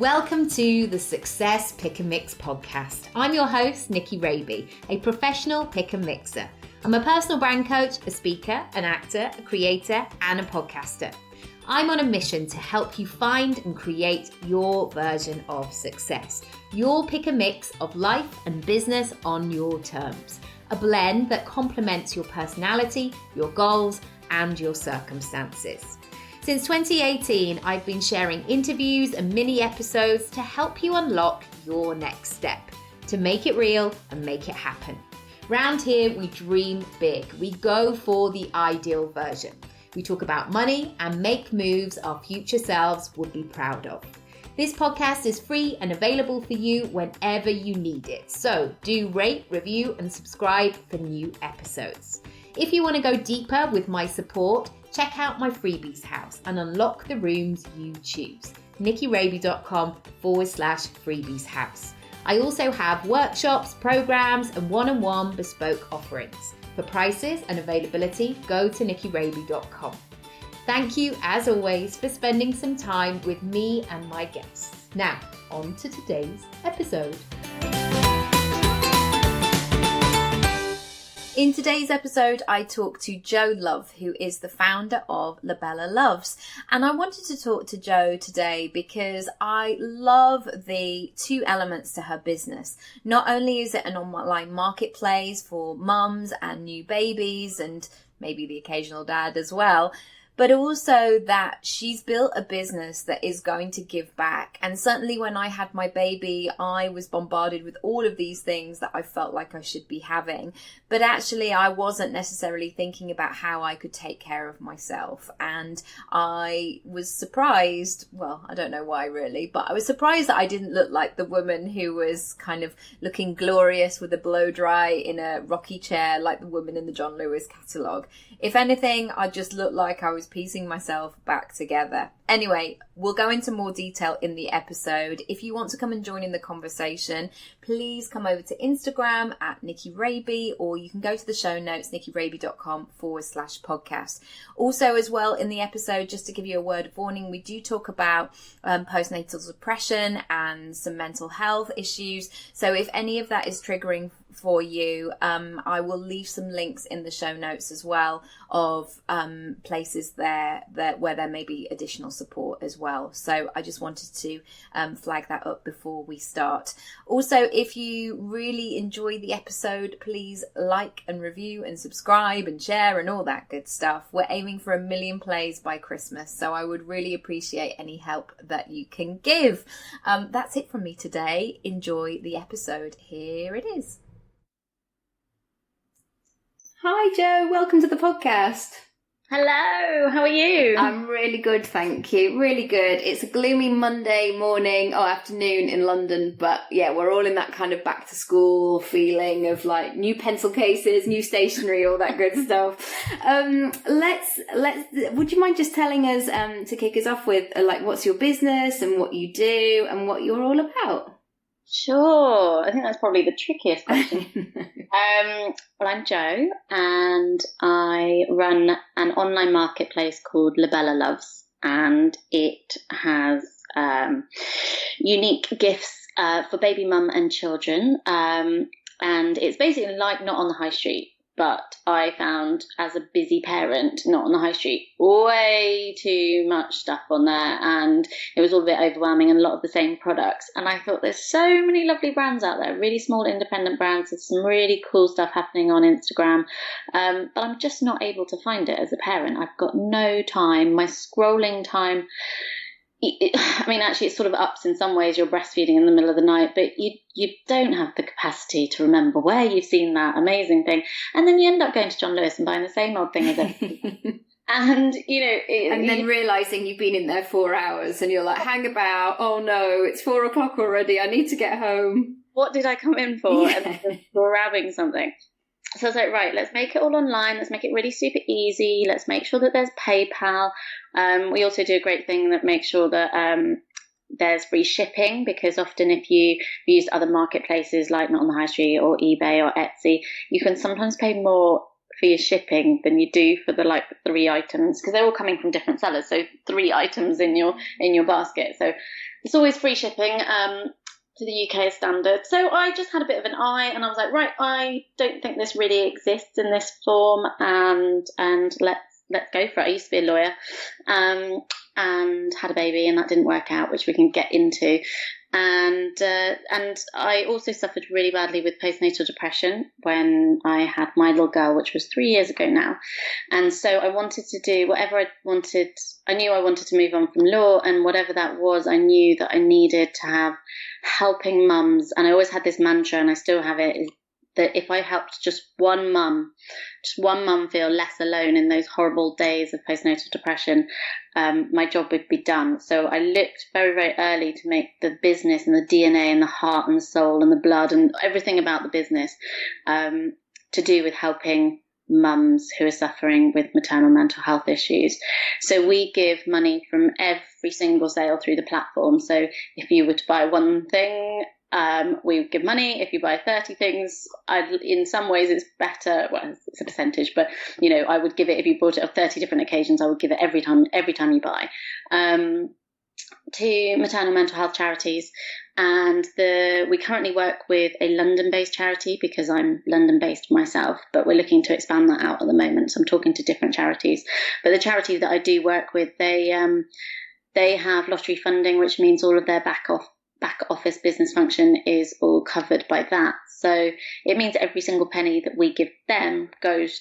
Welcome to the Success Pick and Mix podcast. I'm your host, Nicky Raby, a professional pick and mixer. I'm a personal brand coach, a speaker, an actor, a creator, and a podcaster. I'm on a mission to help you find and create your version of success. Your pick and mix of life and business on your terms. A blend that complements your personality, your goals, and your circumstances. Since 2018, I've been sharing interviews and mini episodes to help you unlock your next step, to make it real and make it happen. Round here, we dream big. We go for the ideal version. We talk about money and make moves our future selves would be proud of. This podcast is free and available for you whenever you need it. So do rate, review, and subscribe for new episodes. If you want to go deeper with my support, check out my freebies house and unlock the rooms you choose. nickyraby.com/freebies house. I also have workshops, programs, and one-on-one bespoke offerings. For prices and availability, go to nickyraby.com. Thank you, as always, for spending some time with me and my guests. Now, on to today's episode. In today's episode, I talk to Jo Love, who is the founder of Lobella Loves. And I wanted to talk to Jo today because I love the two elements to her business. Not only is it an online marketplace for mums and new babies and maybe the occasional dad as well, but also that she's built a business that is going to give back. And certainly when I had my baby, I was bombarded with all of these things that I felt like I should be having. But actually, I wasn't necessarily thinking about how I could take care of myself. And I was surprised, well, I don't know why really, but I was surprised that I didn't look like the woman who was kind of looking glorious with a blow dry in a rocky chair like the woman in the John Lewis catalogue. If anything, I just looked like I was piecing myself back together. Anyway, we'll go into more detail in the episode. If you want to come and join in the conversation, please come over to Instagram at Nicky Raby, or you can go to the show notes, nickyraby.com/podcast. Also, as well, in the episode, just to give you a word of warning, we do talk about postnatal depression and some mental health issues. So if any of that is triggering for you, I will leave some links in the show notes as well of places there where there may be additional support as well. So I just wanted to flag that up before we start. Also, if you really enjoy the episode, please like and review and subscribe and share and all that good stuff. We're aiming for 1 million plays by Christmas, so I would really appreciate any help that you can give. That's it from me today. Enjoy the episode. Here it is. Hi Jo, welcome to the podcast. Hello, how are you? I'm really good, thank you. Really good. It's a gloomy Monday morning or afternoon in London, but yeah, we're all in that kind of back to school feeling of like new pencil cases, new stationery, all that good stuff. Let's. Would you mind just telling us to kick us off with like what's your business and what you do and what you're all about? Sure. I think that's probably the trickiest question. Well, I'm Jo, and I run an online marketplace called Lobella Loves, and it has unique gifts for baby mum and children, and it's basically like not on the high street. But I found as a busy parent, not on the high street, way too much stuff on there. And it was all a bit overwhelming and a lot of the same products. And I thought there's so many lovely brands out there, really small independent brands. There's some really cool stuff happening on Instagram. But I'm just not able to find it as a parent. I've got no time. My scrolling time, I mean, actually, it sort of ups in some ways. You're breastfeeding in the middle of the night, but you don't have the capacity to remember where you've seen that amazing thing. And then you end up going to John Lewis and buying the same old thing as everything. And, and then realising you've been in there 4 hours and you're like, hang about, oh no, it's 4 o'clock already, I need to get home. What did I come in for? Yeah. And just grabbing something. So I was like, right, let's make it all online. Let's make it really super easy. Let's make sure that there's PayPal. We also do a great thing that makes sure that there's free shipping, because often if you use other marketplaces like Not on the High Street or eBay or Etsy, you can sometimes pay more for your shipping than you do for the 3 items, because they're all coming from different sellers. So 3 items in your basket. So it's always free shipping to the UK standard. So I just had a bit of an eye, and I was like, right, I don't think this really exists in this form, and let's go for it. I used to be a lawyer, and had a baby, and that didn't work out, which we can get into. And I also suffered really badly with postnatal depression when I had my little girl, which was 3 years ago now. And so I wanted to do whatever I wanted. I knew I wanted to move on from law, and whatever that was, I knew that I needed to have helping mums. And I always had this mantra, and I still have it, is that if I helped just one mum feel less alone in those horrible days of postnatal depression, my job would be done. So I looked very, very early to make the business and the DNA and the heart and the soul and the blood and everything about the business to do with helping mums who are suffering with maternal mental health issues. So we give money from every single sale through the platform. So if you were to buy one thing, we would give money. If you buy 30 things, in some ways it's better. Well, it's a percentage, but I would give it, if you bought it on 30 different occasions, I would give it every time you buy, to maternal mental health charities. And we currently work with a London-based charity, because I'm London-based myself, but we're looking to expand that out at the moment. So I'm talking to different charities. But the charities that I do work with, they have lottery funding, which means all of their back office business function is all covered by that. So it means every single penny that we give them goes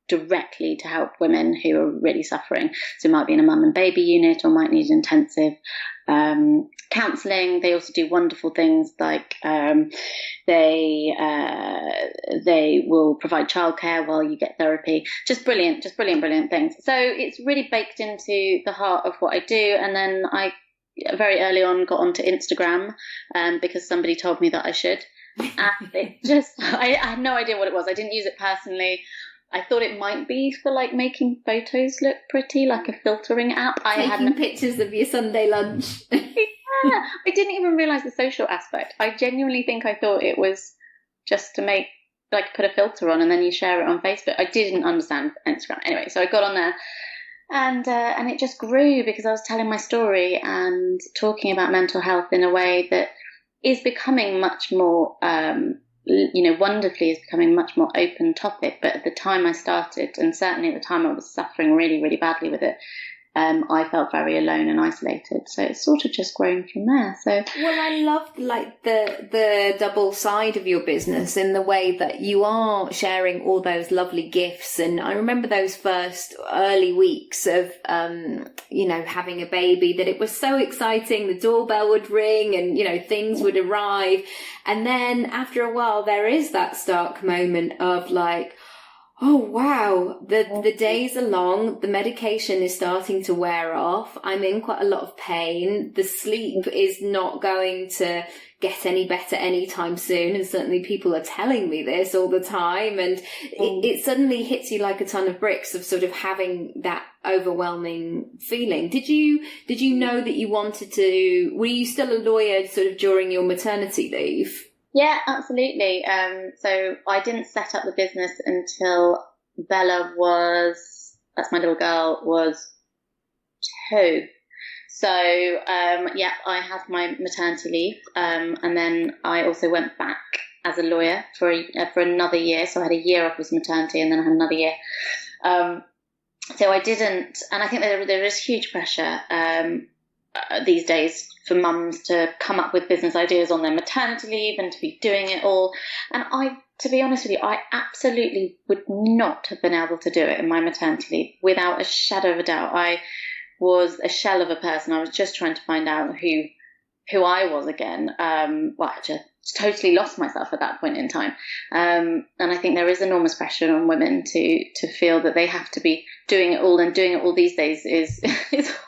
directly to help women who are really suffering. So it might be in a mum and baby unit, or might need intensive counselling. They also do wonderful things like they will provide childcare while you get therapy. Just brilliant things. So it's really baked into the heart of what I do. And then I very early on got onto Instagram because somebody told me that I should. And I had no idea what it was. I didn't use it personally. I thought it might be for making photos look pretty, like a filtering app. Taking pictures of your Sunday lunch. Yeah, I didn't even realise the social aspect. I genuinely think I thought it was just to make, put a filter on and then you share it on Facebook. I didn't understand Instagram. Anyway, so I got on there. And it just grew because I was telling my story and talking about mental health in a way that is becoming much more, wonderfully is becoming much more open topic. But at the time I started, and certainly at the time I was suffering really, really badly with it, I felt very alone and isolated. So it's sort of just grown from there. So well, I love the double side of your business in the way that you are sharing all those lovely gifts. And I remember those first early weeks of having a baby, that it was so exciting. The doorbell would ring and things would arrive, and then after a while there is that stark moment of oh wow, the days are long, the medication is starting to wear off, I'm in quite a lot of pain, the sleep is not going to get any better anytime soon, and certainly people are telling me this all the time, and it suddenly hits you like a ton of bricks of sort of having that overwhelming feeling. Did you know that you wanted to, were you still a lawyer sort of during your maternity leave? Yeah, absolutely. So I didn't set up the business until Bella that's my little girl, was 2. So, I had my maternity leave. And then I also went back as a lawyer for another year. So I had a year off as maternity, and then I had another year. So I didn't, and I think there is huge pressure these days for mums to come up with business ideas on their maternity leave and to be doing it all. And to be honest with you, I absolutely would not have been able to do it in my maternity leave without a shadow of a doubt. I was a shell of a person. I was just trying to find out who I was again. I just totally lost myself at that point in time. And I think there is enormous pressure on women to feel that they have to be doing it all, and doing it all these days is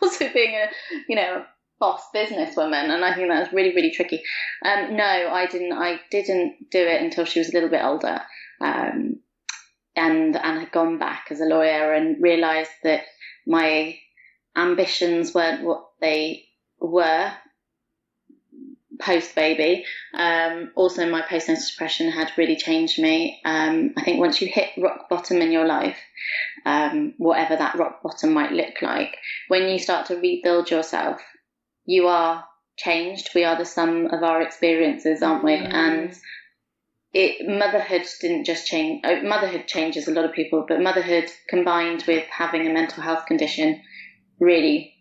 also being a boss businesswoman, and I think that's really, really tricky. No, I didn't do it until she was a little bit older, and had gone back as a lawyer and realised that my ambitions weren't what they were post-baby. Also, my postnatal depression had really changed me. I think once you hit rock bottom in your life, whatever that rock bottom might look like, when you start to rebuild yourself, you are changed. We are the sum of our experiences, aren't we? And motherhood didn't just change. Motherhood changes a lot of people, but motherhood combined with having a mental health condition really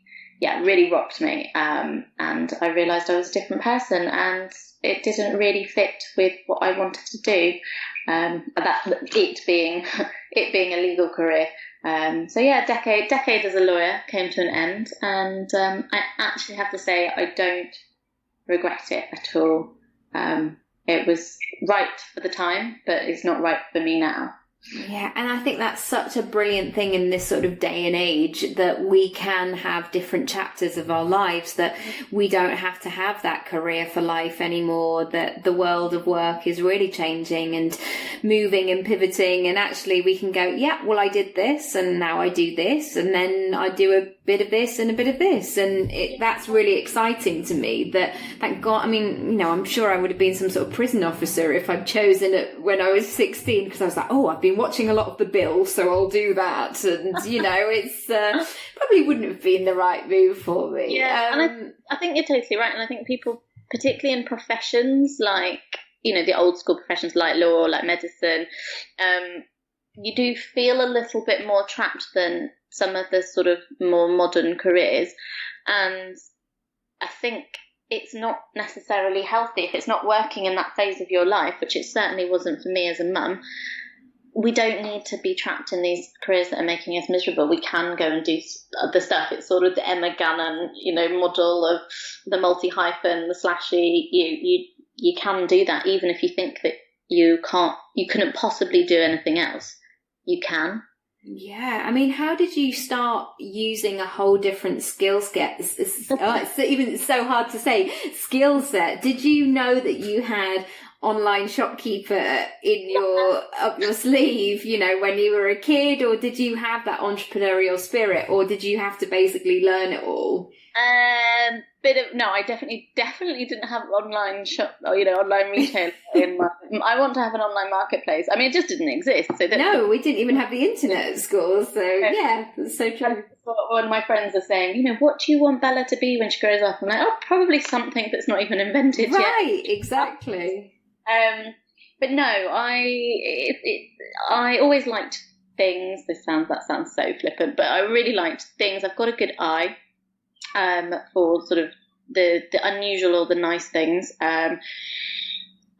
rocked me. And I realised I was a different person, and it didn't really fit with what I wanted to do. It being a legal career. So yeah, decade as a lawyer came to an end, and I actually have to say I don't regret it at all. It was right for the time, but it's not right for me now. Yeah, and I think that's such a brilliant thing in this sort of day and age, that we can have different chapters of our lives, that we don't have to have that career for life anymore, that the world of work is really changing and moving and pivoting, and actually we can go, yeah, well, I did this and now I do this, and then I do a bit of this and a bit of this, and that's really exciting to me. That thank God, I mean, you know, I'm sure I would have been some sort of prison officer if I'd chosen it when I was 16, because I was like, oh, I've been watching a lot of The Bill, so I'll do that, and you know, it's probably wouldn't have been the right move for me. Yeah, and I think you're totally right, and I think people, particularly in professions like, you know, the old school professions like law, like medicine, you do feel a little bit more trapped than some of the sort of more modern careers. And I think it's not necessarily healthy if it's not working in that phase of your life, which it certainly wasn't for me as a mum. We don't need to be trapped in these careers that are making us miserable. We can go and do other stuff. It's sort of the Emma Gannon, you know, model of the multi-hyphen, the slashy. You can do that, even if you think that you couldn't possibly do anything else. You can. Yeah, I mean, how did you start using a whole different skill set? It's so hard to say. Skill set. Did you know that you had online shopkeeper in up your sleeve, you know, when you were a kid, or did you have that entrepreneurial spirit, or did you have to basically learn it all? No, I definitely didn't have online online retail in my. I want to have an online marketplace. I mean, it just didn't exist. So no, we didn't even have the internet at school. So yeah, that's so true. One of my friends are saying, you know, what do you want Bella to be when she grows up? I'm like, oh, probably something that's not even invented yet. Right, exactly. But no, I always liked things. That sounds so flippant, but I really liked things. I've got a good eye for sort of the unusual or the nice things, and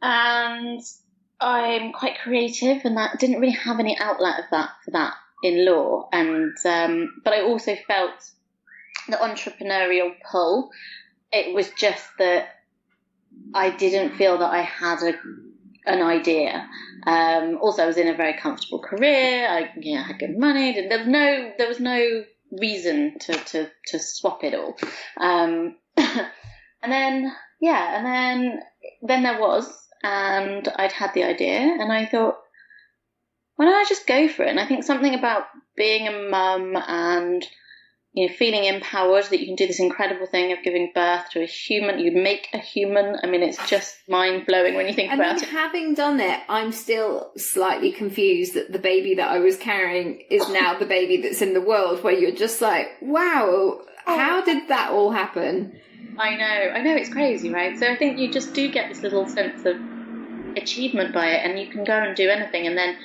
I'm quite creative, and that didn't really have any outlet for that in law. And but I also felt the entrepreneurial pull. It was just that I didn't feel that I had an idea. Also, I was in a very comfortable career. I had good money. There was no reason to swap it all. And then there was, and I'd had the idea, and I thought, why don't I just go for it? And I think something about being a mum and, you know, feeling empowered that you can do this incredible thing of giving birth to a human. You make a human. I mean, it's just mind-blowing when you think about it. Having done it, I'm still slightly confused that the baby that I was carrying is now the baby that's in the world, where you're just like, wow, how did that all happen? I know, it's crazy, right? So I think you just do get this little sense of achievement by it, and you can go and do anything. And then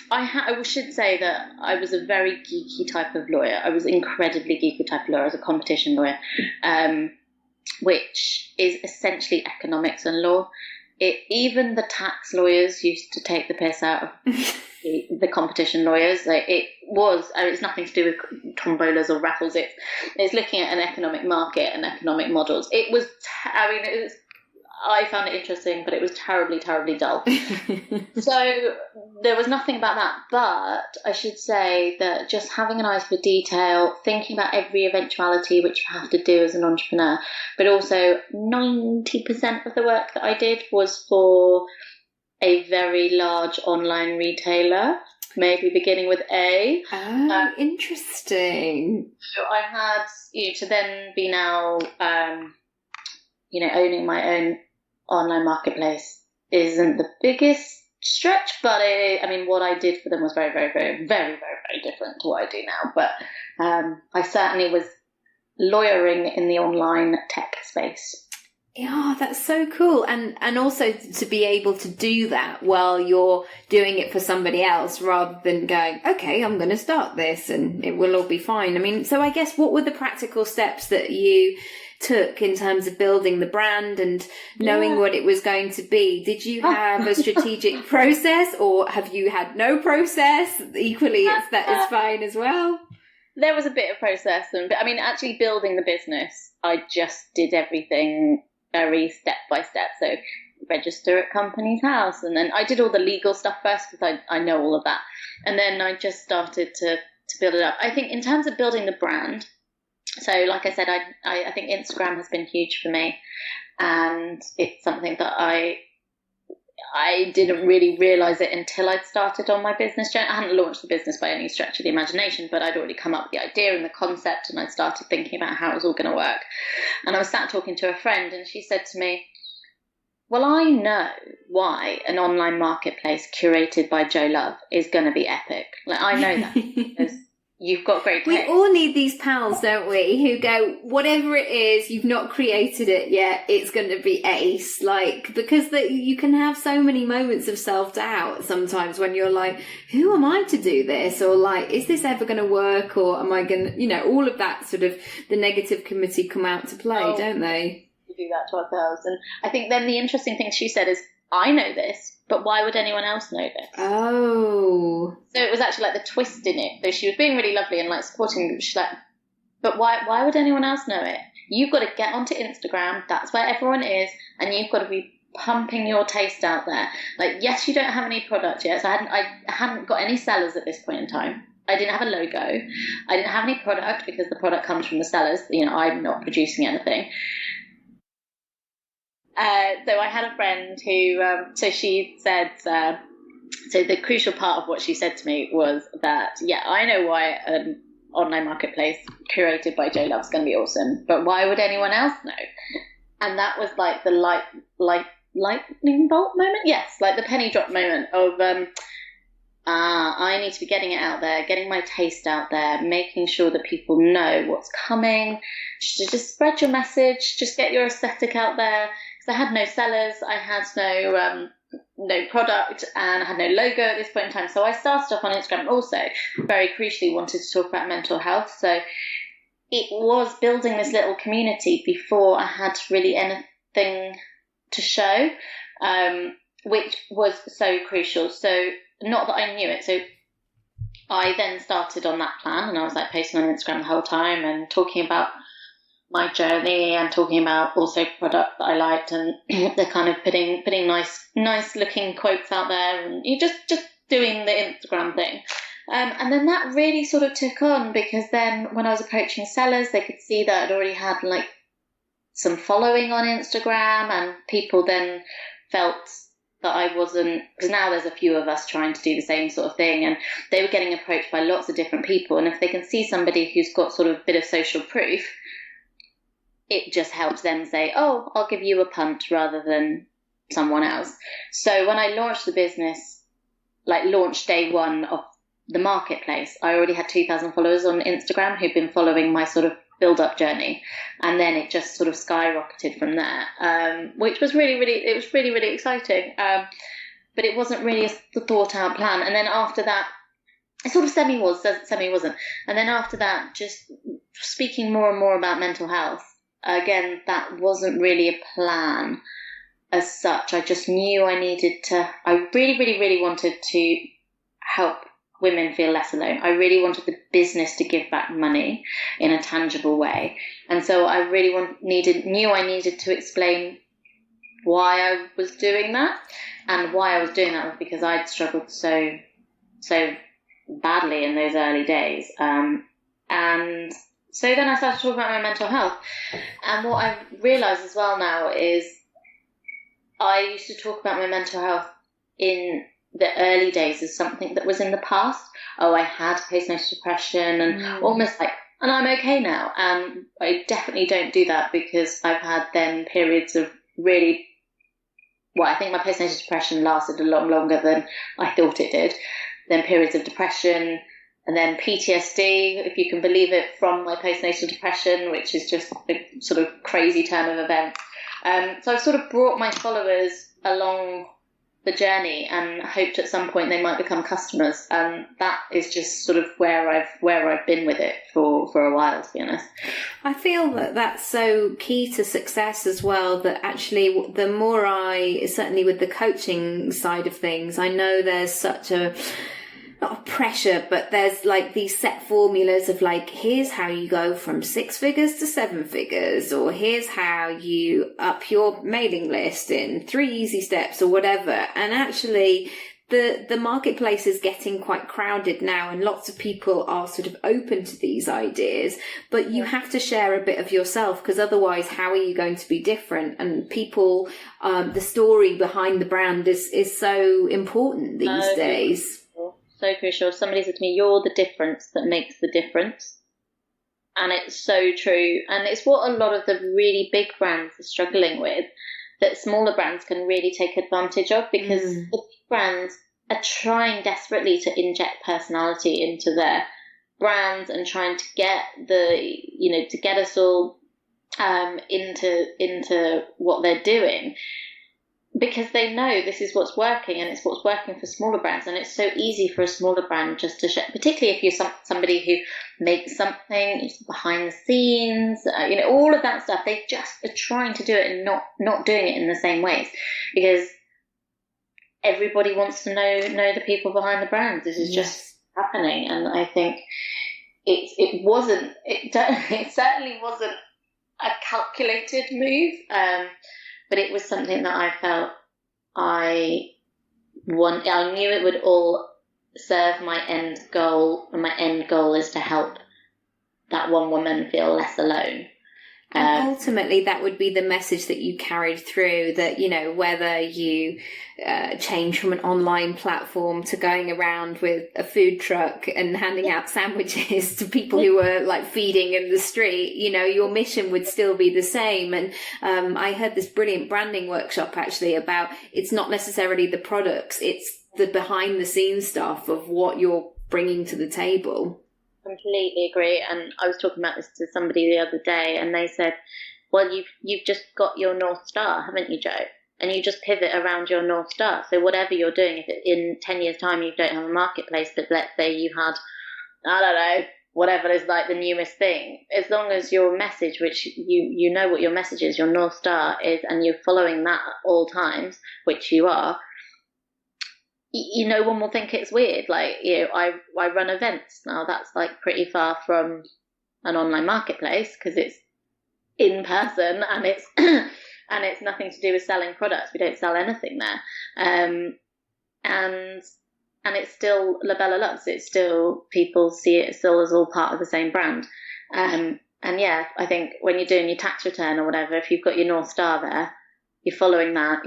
I should say that I was a very geeky type of lawyer. I was incredibly geeky type of lawyer. I was a competition lawyer, which is essentially economics and law. Even the tax lawyers used to take the piss out of the competition lawyers. It's nothing to do with tombolas or raffles. It's looking at an economic market and economic models. I found it interesting, but it was terribly, terribly dull. So there was nothing about that. But I should say that just having an eye for detail, thinking about every eventuality which you have to do as an entrepreneur, but also 90% of the work that I did was for a very large online retailer, maybe beginning with A. Oh, interesting. So I had to then be now owning my own online marketplace isn't the biggest stretch, but what I did for them was very, very, very, very, very, very different to what I do now. But I certainly was lawyering in the online tech space. Yeah, that's so cool. And also to be able to do that while you're doing it for somebody else rather than going, okay, I'm going to start this and it will all be fine. I mean, so I guess what were the practical steps that you took in terms of building the brand and knowing what it was going to be? Did you have a strategic process, or have you had no process? Equally, that is fine as well. There was a bit of process. Actually building the business, I just did everything very step by step. So register at Companies House, and then I did all the legal stuff first because I know all of that, and then I just started to build it up. I think in terms of building the brand, so like I said, I think Instagram has been huge for me, and it's something that I didn't really realize it until I'd started on my business journey. I hadn't launched the business by any stretch of the imagination, but I'd already come up with the idea and the concept, and I started thinking about how it was all going to work. And I was sat talking to a friend, and she said to me, well, I know why an online marketplace curated by Joe Love is going to be epic. Like, I know that because you've got great taste. We all need these pals, don't we, who go, whatever it is, you've not created it yet, it's going to be ace. Like, because you can have so many moments of self-doubt sometimes when you're like, who am I to do this? Or like, is this ever going to work? Or am I going to, all of that sort of, the negative committee come out to play, don't they? We do that to ourselves. And I think then the interesting thing she said is, I know this, but why would anyone else know this? Oh. So it was actually like the twist in it. So she was being really lovely and like supporting me. She's like, but why would anyone else know it? You've got to get onto Instagram. That's where everyone is. And you've got to be pumping your taste out there. Like, yes, you don't have any product yet. So I hadn't got any sellers at this point in time. I didn't have a logo. I didn't have any product because the product comes from the sellers. I'm not producing anything. So I had a friend who, so she said, so the crucial part of what she said to me was that, I know why an online marketplace curated by Joe Love is going to be awesome, but why would anyone else know? And that was like the lightning bolt moment. Yes, like the penny drop moment of, I need to be getting it out there, getting my taste out there, making sure that people know what's coming. Just spread your message, just get your aesthetic out there. I had no sellers, I had no product, and I had no logo at this point in time. So I started off on Instagram. Also, very crucially, wanted to talk about mental health. So it was building this little community before I had really anything to show, which was so crucial. So not that I knew it. So I then started on that plan, and I was like posting on Instagram the whole time and talking about my journey and talking about also products that I liked, and they're kind of putting nice looking quotes out there, and you just doing the Instagram thing. And then that really sort of took on, because then when I was approaching sellers, they could see that I'd already had like some following on Instagram, and people then felt that I wasn't, because now there's a few of us trying to do the same sort of thing, and they were getting approached by lots of different people. And if they can see somebody who's got sort of a bit of social proof, it just helps them say, oh, I'll give you a punt rather than someone else. So when I launched the business, like launch day one of the marketplace, I already had 2,000 followers on Instagram who'd been following my sort of build-up journey. And then it just sort of skyrocketed from there, which was really exciting. But it wasn't really a thought-out plan. And then after that, it sort of semi-wasn't. And then after that, just speaking more and more about mental health. Again, that wasn't really a plan as such. I just knew I really wanted to help women feel less alone. I really wanted the business to give back money in a tangible way. And so I really knew I needed to explain why I was doing that. And why I was doing that was because I'd struggled so badly in those early days. And so then I started talking about my mental health. And what I've realised as well now is I used to talk about my mental health in the early days as something that was in the past. Oh, I had postnatal depression, and almost like, And I'm okay now. I definitely don't do that because I've had then periods of really, well, I think my postnatal depression lasted a lot longer than I thought it did. Then periods of depression, and then PTSD, if you can believe it, from my postnatal depression, which is just a sort of crazy turn of events. So I've sort of brought my followers along the journey and hoped at some point they might become customers. And that is just sort of where I've been with it for a while, to be honest. I feel that that's so key to success as well, that actually the more certainly with the coaching side of things, I know there's such not a pressure, but there's like these set formulas of like, here's how you go from 6 figures to 7 figures, or here's how you up your mailing list in 3 easy steps or whatever. And actually the marketplace is getting quite crowded now, and lots of people are sort of open to these ideas, but you have to share a bit of yourself, because otherwise how are you going to be different? And people, the story behind the brand is so important these days. So crucial. Somebody said to me, "You're the difference that makes the difference." And it's so true. And it's what a lot of the really big brands are struggling with, that smaller brands can really take advantage of, because the big brands are trying desperately to inject personality into their brands and trying to get to get us all into what they're doing, because they know this is what's working, and it's what's working for smaller brands. And it's so easy for a smaller brand just to share, particularly if you're somebody who makes something behind the scenes, all of that stuff. They just are trying to do it and not doing it in the same ways, because everybody wants to know the people behind the brands. This is just happening. And I think it certainly wasn't a calculated move, but it was something that I felt I knew it would all serve my end goal, and my end goal is to help that one woman feel less alone. And ultimately, that would be the message that you carried through, that, whether you change from an online platform to going around with a food truck and handing out sandwiches to people who were like feeding in the street, your mission would still be the same. And I heard this brilliant branding workshop actually about, it's not necessarily the products, it's the behind the scenes stuff of what you're bringing to the table. Completely agree. And I was talking about this to somebody the other day, and they said, well, you've just got your North Star, haven't you, Joe? And you just pivot around your North Star. So whatever you're doing, if in 10 years' time you don't have a marketplace, but let's say you had, I don't know, whatever is like the newest thing, as long as your message, which you know what your message is, your North Star is, and you're following that at all times, which you are, no one will think it's weird. Like, I run events now. That's like pretty far from an online marketplace, because it's in person, and it's and it's nothing to do with selling products. We don't sell anything there, and it's still Lobella Loves. It's still, people see it still as all part of the same brand. And yeah, I think when you're doing your tax return or whatever, if you've got your North Star there, you're following that.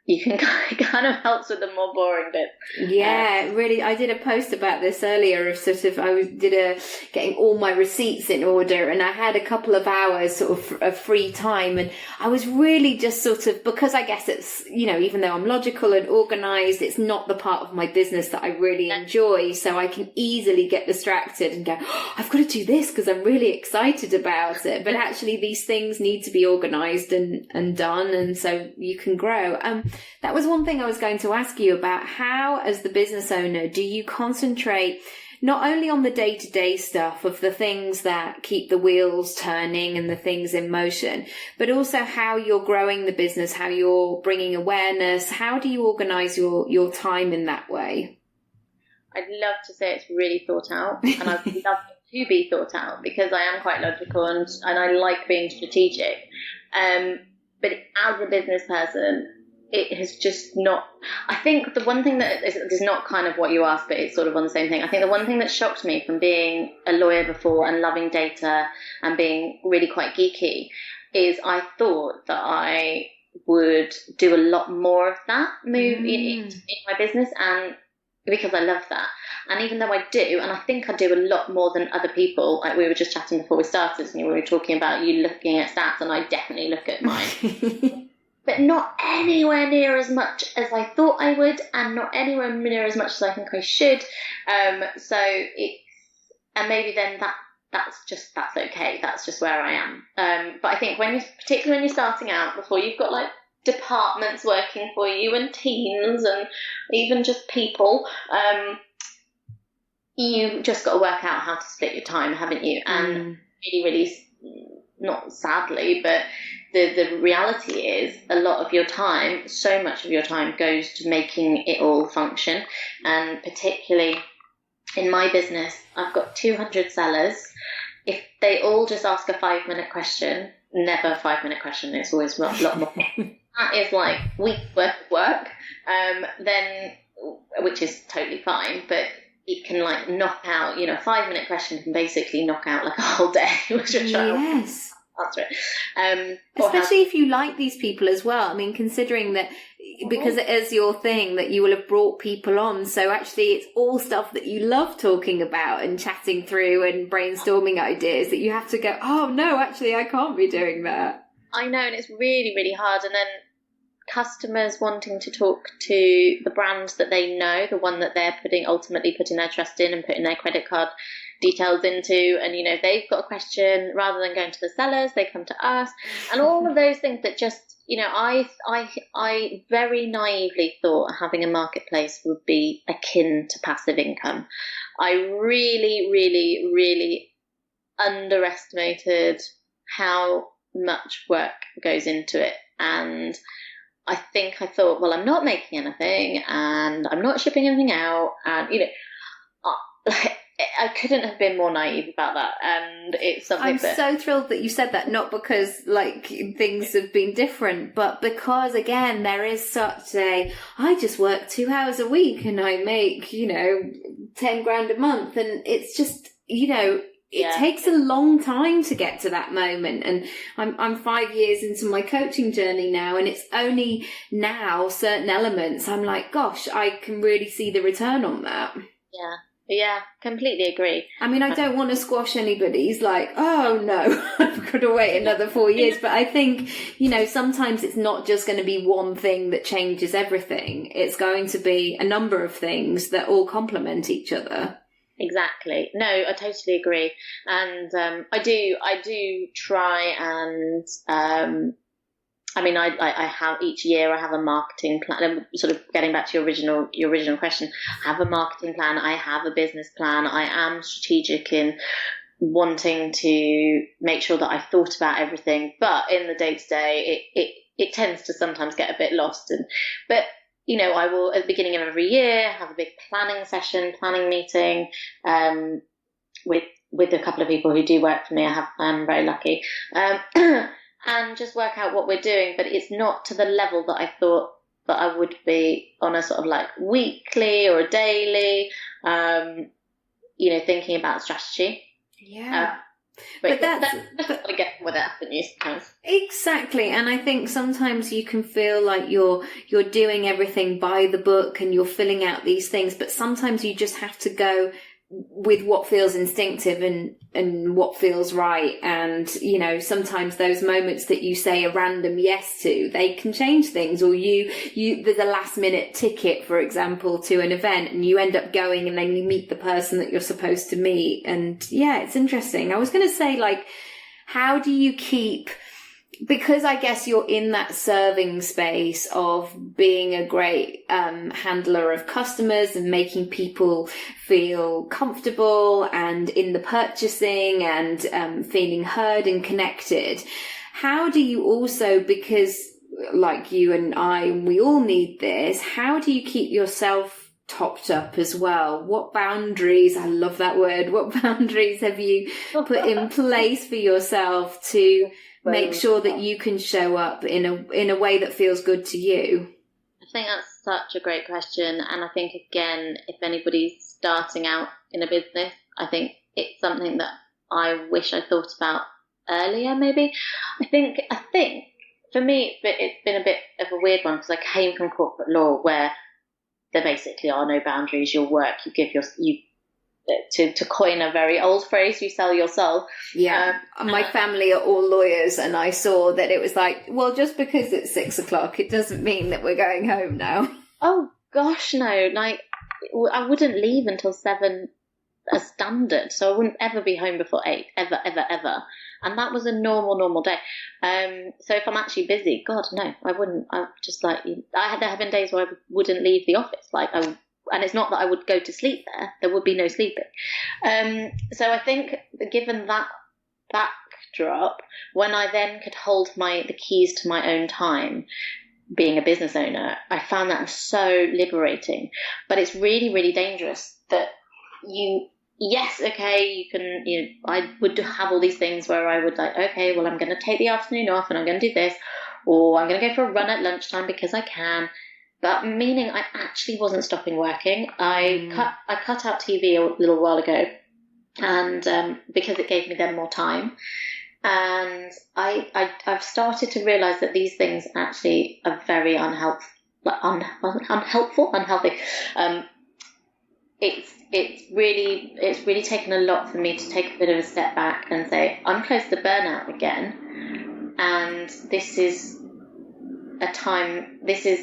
You can kind of helps with the more boring bits. Yeah, really. I did a post about this earlier of sort of, getting all my receipts in order, and I had a couple of hours sort of free time, and I was really just sort of, because I guess it's, even though I'm logical and organised, it's not the part of my business that I really enjoy. So I can easily get distracted and go, I've got to do this because I'm really excited about it. But actually these things need to be organised and done, and so you can grow. That was one thing I was going to ask you about. How, as the business owner, do you concentrate not only on the day-to-day stuff of the things that keep the wheels turning and the things in motion, but also how you're growing the business, how you're bringing awareness? How do you organise your time in that way? I'd love to say it's really thought out, and I'd love it to be thought out, because I am quite logical and I like being strategic. But as a business person, it has just not, I think the one thing that is not kind of what you asked, but it's sort of on the same thing. I think the one thing that shocked me from being a lawyer before and loving data and being really quite geeky is I thought that I would do a lot more of that move in my business. And because I love that. And even though I do, and I think I do a lot more than other people, like we were just chatting before we started, and we were talking about you looking at stats, and I definitely look at mine. But not anywhere near as much as I thought I would, and not anywhere near as much as I think I should. So it's, and maybe then that's okay. That's just where I am. But I think particularly when you're starting out, before you've got like departments working for you and teams and even just people, you just got to work out how to split your time, haven't you? And really, not sadly, but the reality is a lot of your time, so much of your time goes to making it all function. And particularly in my business, I've got 200 sellers. If they all just ask a 5-minute question, never a 5-minute question, it's always a lot more. That is like weeks worth of work, then, which is totally fine, but it can like knock out, a 5-minute question can basically knock out like a whole day, which you're trying to answer it. Especially if you like these people as well. I mean, considering that, because it is your thing, that you will have brought people on. So actually it's all stuff that you love talking about and chatting through and brainstorming ideas that you have to go, oh no, actually I can't be doing that. I know, and it's really, really hard. And then customers wanting to talk to the brands that they know, the one that they're ultimately putting their trust in and putting their credit card details into, and if they've got a question, rather than going to the sellers, they come to us, and all of those things that just I very naively thought having a marketplace would be akin to passive income. I really, really, really underestimated how much work goes into it. And I think I thought, well, I'm not making anything and I'm not shipping anything out, and I couldn't have been more naive about that. And it's something I'm so thrilled that you said that, not because like things have been different, but because again there is such I just work 2 hours a week and I make 10 grand a month, and it's just it takes a long time to get to that moment. And I'm 5 years into my coaching journey now, and it's only now certain elements I'm like, gosh, I can really see the return on that. Yeah, completely agree. I mean, I don't want to squash anybody's like, oh no, I've got to wait another 4 years. But I think, sometimes it's not just going to be one thing that changes everything. It's going to be a number of things that all complement each other. Exactly. No, I totally agree. And I do try and I have each year I have a marketing plan. And sort of getting back to your original question, I have a marketing plan. I have a business plan. I am strategic in wanting to make sure that I thought about everything. But in the day to day, it tends to sometimes get a bit lost. But I will, at the beginning of every year, have a big planning meeting with a couple of people who do work for me. I'm very lucky. And just work out what we're doing, but it's not to the level that I thought that I would be on a sort of like weekly or a daily, thinking about strategy. Yeah. But that's got to get with it, haven't you, sometimes? Exactly. And I think sometimes you can feel like you're doing everything by the book and you're filling out these things, but sometimes you just have to go with what feels instinctive and what feels right. And sometimes those moments that you say a random yes to, they can change things. Or you there's a last minute ticket, for example, to an event, and you end up going and then you meet the person that you're supposed to meet. And it's interesting. I was going to say, like, how do you keep, because I guess you're in that serving space of being a great handler of customers and making people feel comfortable and in the purchasing and feeling heard and connected. How do you also, because like you and I, we all need this, how do you keep yourself topped up as well? What boundaries, I love that word, what boundaries have you put in place for yourself to make sure that you can show up in a way that feels good to you? I think that's such a great question. And I think, again, if anybody's starting out in a business, I think it's something that I wish I thought about earlier, maybe. I think for me, it's been a bit of a weird one, because I came from corporate law where there basically are no boundaries. Your work, to coin a very old phrase, you sell your soul. Yeah. My family are all lawyers, and I saw that it was like, well, just because it's 6 o'clock, it doesn't mean that we're going home now. Oh gosh, no. Like, I wouldn't leave until 7 as standard, so I wouldn't ever be home before 8, ever. And that was a normal day. So if I'm actually busy, God, no, I wouldn't. I just like, there have been days where I wouldn't leave the office. Like, and it's not that I would go to sleep there would be no sleeping. So I think given that backdrop, when I then could hold the keys to my own time, being a business owner, I found that so liberating. But it's really, really dangerous that I would have all these things where I would like, okay, well, I'm going to take the afternoon off and I'm going to do this, or I'm going to go for a run at lunchtime because I can. But meaning I actually wasn't stopping working. I cut out TV a little while ago, and because it gave me then more time. And I've started to realise that these things actually are very unhealthy. It's really taken a lot for me to take a bit of a step back and say, I'm close to burnout again, and this is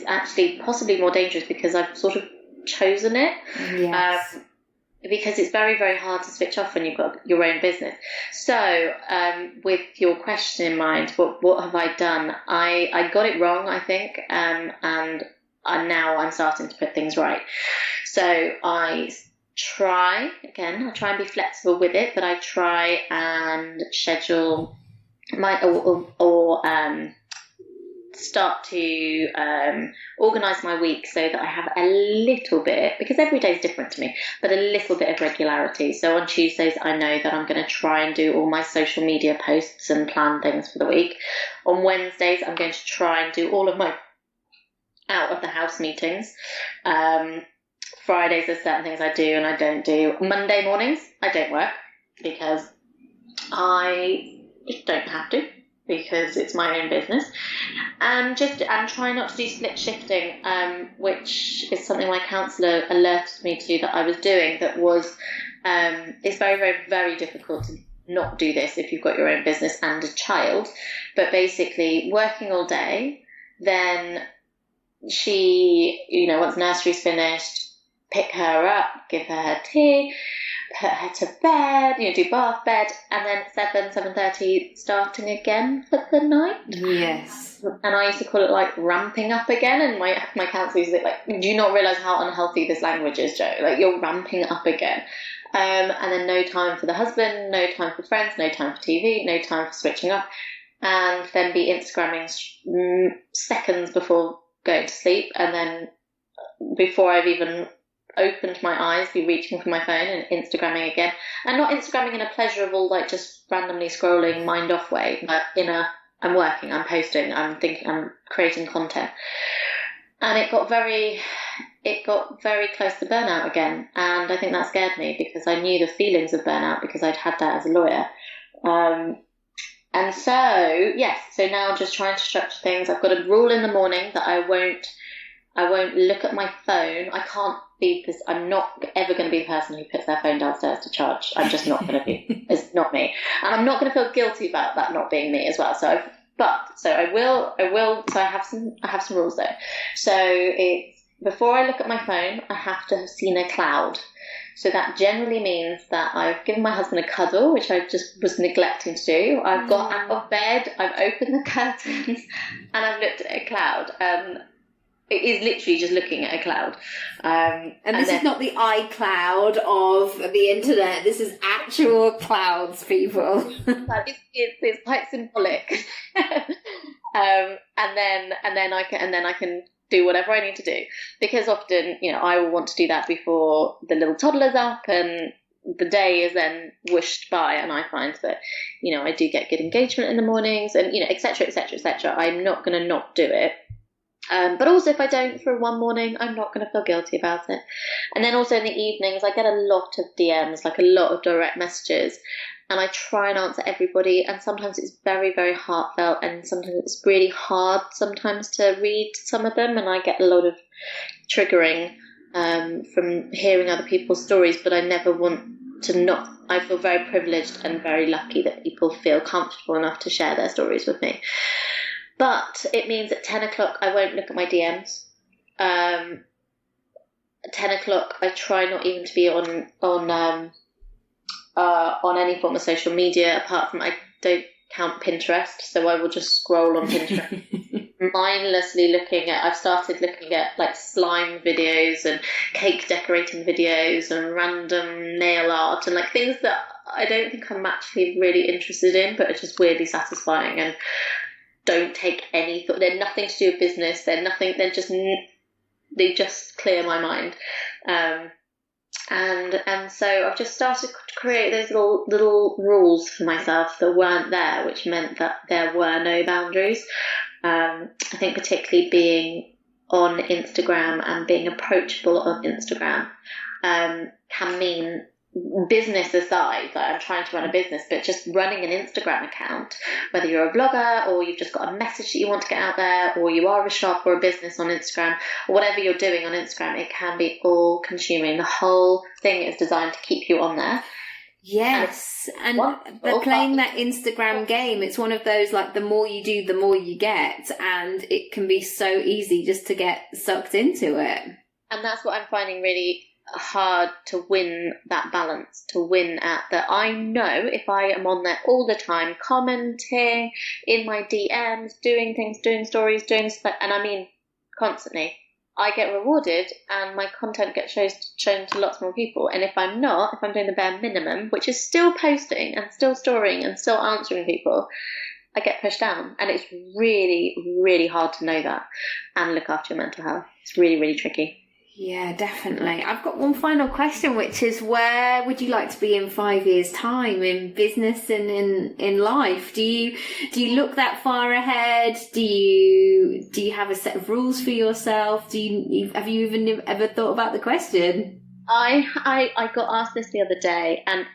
actually possibly more dangerous because I've sort of chosen it. Yes. Because it's very, very hard to switch off when you've got your own business. So with your question in mind, what have I done? I got it wrong, I think, and now I'm starting to put things right. So I try and be flexible with it, but I try and schedule start to organise my week so that I have a little bit, because every day is different to me, but a little bit of regularity. So on Tuesdays, I know that I'm going to try and do all my social media posts and plan things for the week. On Wednesdays, I'm going to try and do all of my out of the house meetings. Fridays, there's certain things I do and I don't do. Monday mornings, I don't work because I just don't have to, because it's my own business, and try not to do split shifting, which is something my counsellor alerted me to that I was doing. That was it's very, very, very difficult to not do this if you've got your own business and a child. But basically, working all day, then she, once nursery's finished, pick her up, give her tea, put her to bed, do bath, bed, and then 7:30 starting again for the night. Yes. And I used to call it like ramping up again, and my counsellor used to like, do you not realise how unhealthy this language is, Jo? Like, you're ramping up again. And then no time for the husband, no time for friends, no time for TV, no time for switching up, and then be Instagramming seconds before going to sleep, and then before I've even opened my eyes, be reaching for my phone and Instagramming again, and not Instagramming in a pleasurable, like just randomly scrolling mind off way, but I'm working, I'm posting, I'm thinking, I'm creating content. And it got very close to burnout again, and I think that scared me because I knew the feelings of burnout because I'd had that as a lawyer. And so now I'm just trying to structure things. I've got a rule in the morning that I won't look at my phone. I can't be this. I'm not ever going to be the person who puts their phone downstairs to charge. I'm just not going to be. It's not me, and I'm not going to feel guilty about that not being me as well. So I will. So I have some rules though. So it's before I look at my phone, I have to have seen a cloud. So that generally means that I've given my husband a cuddle, which I just was neglecting to do. I've got out of bed, I've opened the curtains, and I've looked at a cloud. It is literally just looking at a cloud. And this is not the iCloud of the internet. This is actual clouds, people. It's quite symbolic. And then I can do whatever I need to do, because often, I will want to do that before the little toddler's up and the day is then whooshed by, and I find that, I do get good engagement in the mornings and, et cetera, et cetera, et cetera. I'm not going to not do it. But also if I don't for one morning, I'm not going to feel guilty about it. And then also in the evenings, I get a lot of DMs, like a lot of direct messages, and I try and answer everybody. And sometimes it's very, very heartfelt, and sometimes it's really hard sometimes to read some of them, and I get a lot of triggering from hearing other people's stories, but I never want to not. I feel very privileged and very lucky that people feel comfortable enough to share their stories with me. But it means at 10 o'clock I won't look at my DMs. At 10 o'clock I try not even to be on any form of social media, apart from I don't count Pinterest, so I will just scroll on Pinterest mindlessly I've started looking at like slime videos and cake decorating videos and random nail art and like things that I don't think I'm actually really interested in, but are just weirdly satisfying and don't take any thought. They're nothing to do with business. They just clear my mind. And so I've just started to create those little rules for myself that weren't there, which meant that there were no boundaries. I think particularly being on Instagram and being approachable on Instagram can mean, business aside, like I'm trying to run a business, but just running an Instagram account, whether you're a blogger or you've just got a message that you want to get out there, or you are a shop or a business on Instagram, or whatever you're doing on Instagram, it can be all consuming. The whole thing is designed to keep you on there. Yes, and they're playing that Instagram game. It's one of those, like, the more you do, the more you get, and it can be so easy just to get sucked into it. And that's what I'm finding really hard, to win that balance, to win at that. I know if I am on there all the time, commenting in my DMs, doing things, doing stories, doing stuff, and I mean constantly, I get rewarded and my content gets shown to lots more people. And if I'm doing the bare minimum, which is still posting and still storing and still answering people, I get pushed down. And it's really, really hard to know that and look after your mental health. It's really, really tricky. Yeah, definitely. I've got one final question, which is, where would you like to be in 5 years' time, in business and in life? Do you look that far ahead? Do you have a set of rules for yourself? Have you even ever thought about the question? I got asked this the other day, and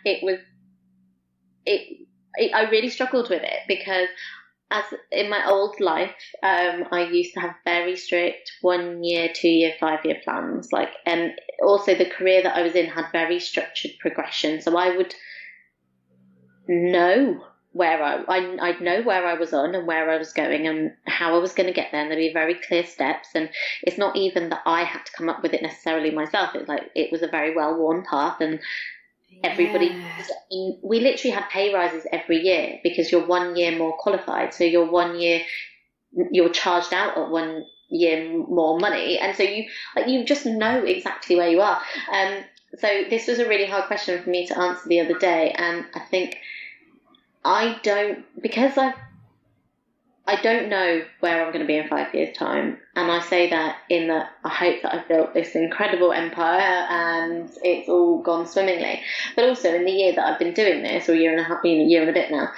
I really struggled with it, because as in my old life, I used to have very strict 1 year, 2 year, 5 year plans. And also the career that I was in had very structured progression. So I would know I'd know where I was on and where I was going and how I was going to get there. And there'd be very clear steps. And it's not even that I had to come up with it necessarily myself. It's like, it was a very well-worn path, and everybody, we literally had pay rises every year because you're 1 year more qualified. So you're charged out at 1 year more money. And so you just know exactly where you are. So this was a really hard question for me to answer the other day. And I think I don't know where I'm going to be in 5 years' time. And I say that in that I hope that I've built this incredible empire and it's all gone swimmingly. But also in the year that I've been doing this, or year and a bit now,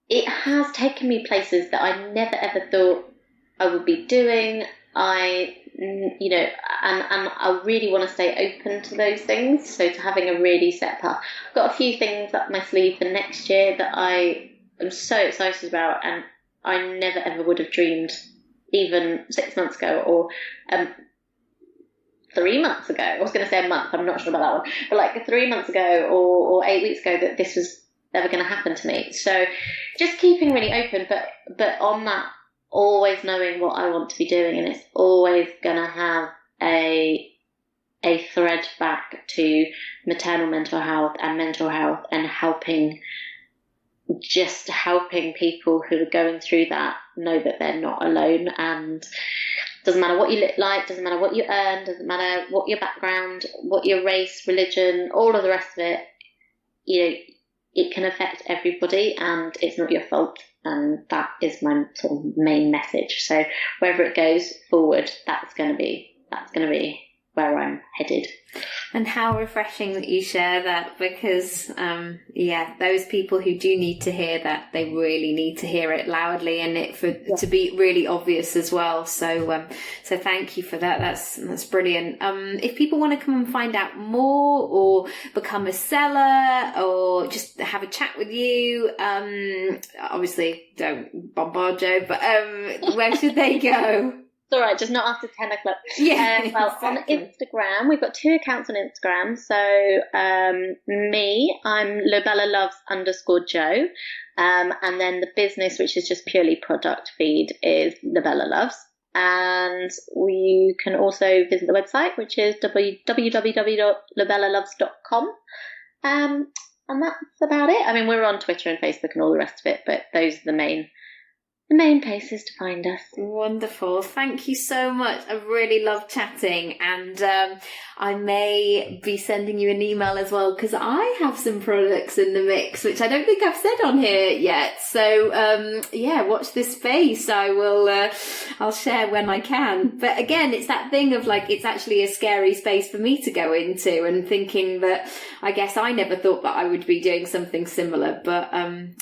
it has taken me places that I never ever thought I would be doing. And I really want to stay open to those things. So to having a really set path. I've got a few things up my sleeve for next year that I'm so excited about, and I never ever would have dreamed even 6 months ago or 3 months ago. I was going to say a month, I'm not sure about that one, but like 3 months ago or 8 weeks ago that this was ever going to happen to me. So just keeping really open, but on that, always knowing what I want to be doing, and it's always going to have a thread back to maternal mental health and helping people who are going through that know that they're not alone. And doesn't matter what you look like, doesn't matter what you earn, doesn't matter what your background, what your race, religion, all of the rest of it, it can affect everybody, and it's not your fault. And that is my sort of main message. So wherever it goes forward, that's going to be where I'm headed. And how refreshing that you share that, because those people who do need to hear that, they really need to hear it loudly, and to be really obvious as well. So thank you for that. That's brilliant. If people want to come and find out more, or become a seller, or just have a chat with you, obviously don't bombard Joe, but where should they go? It's all right, just not after 10 o'clock. Yeah, well, exactly. on Instagram, we've got 2 accounts on Instagram. So I'm LobellaLoves_Jo. And then the business, which is just purely product feed, is Lobella Loves. And you can also visit the website, which is www.lobellaloves.com. And that's about it. I mean, we're on Twitter and Facebook and all the rest of it, but those are the main places to find us. Wonderful. Thank you so much. I really love chatting, and I may be sending you an email as well, because I have some products in the mix which I don't think I've said on here yet. So watch this space. I'll share when I can. But again, it's that thing of like, it's actually a scary space for me to go into, and thinking that I guess I never thought that I would be doing something similar, but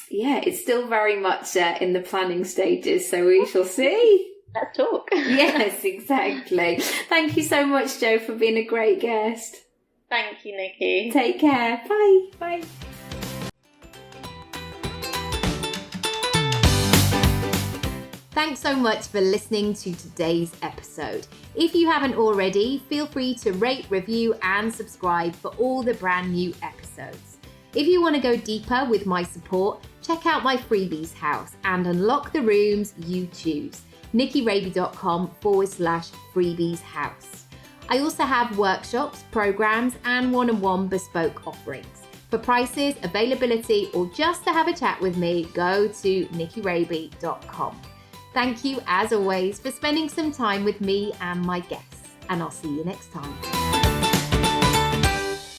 it's still very much in the planning stages, so we shall see. Let's talk. Yes, exactly. Thank you so much, Jo, for being a great guest. Thank you, Nikki. Take care. Bye. Bye. Thanks so much for listening to today's episode. If you haven't already, feel free to rate, review, and subscribe for all the brand new episodes. If you want to go deeper with my support, check out my freebies house and unlock the rooms you choose. NickyRaby.com/freebies house. I also have workshops, programs, and one-on-one bespoke offerings. For prices, availability, or just to have a chat with me, go to NickyRaby.com. Thank you, as always, for spending some time with me and my guests, and I'll see you next time.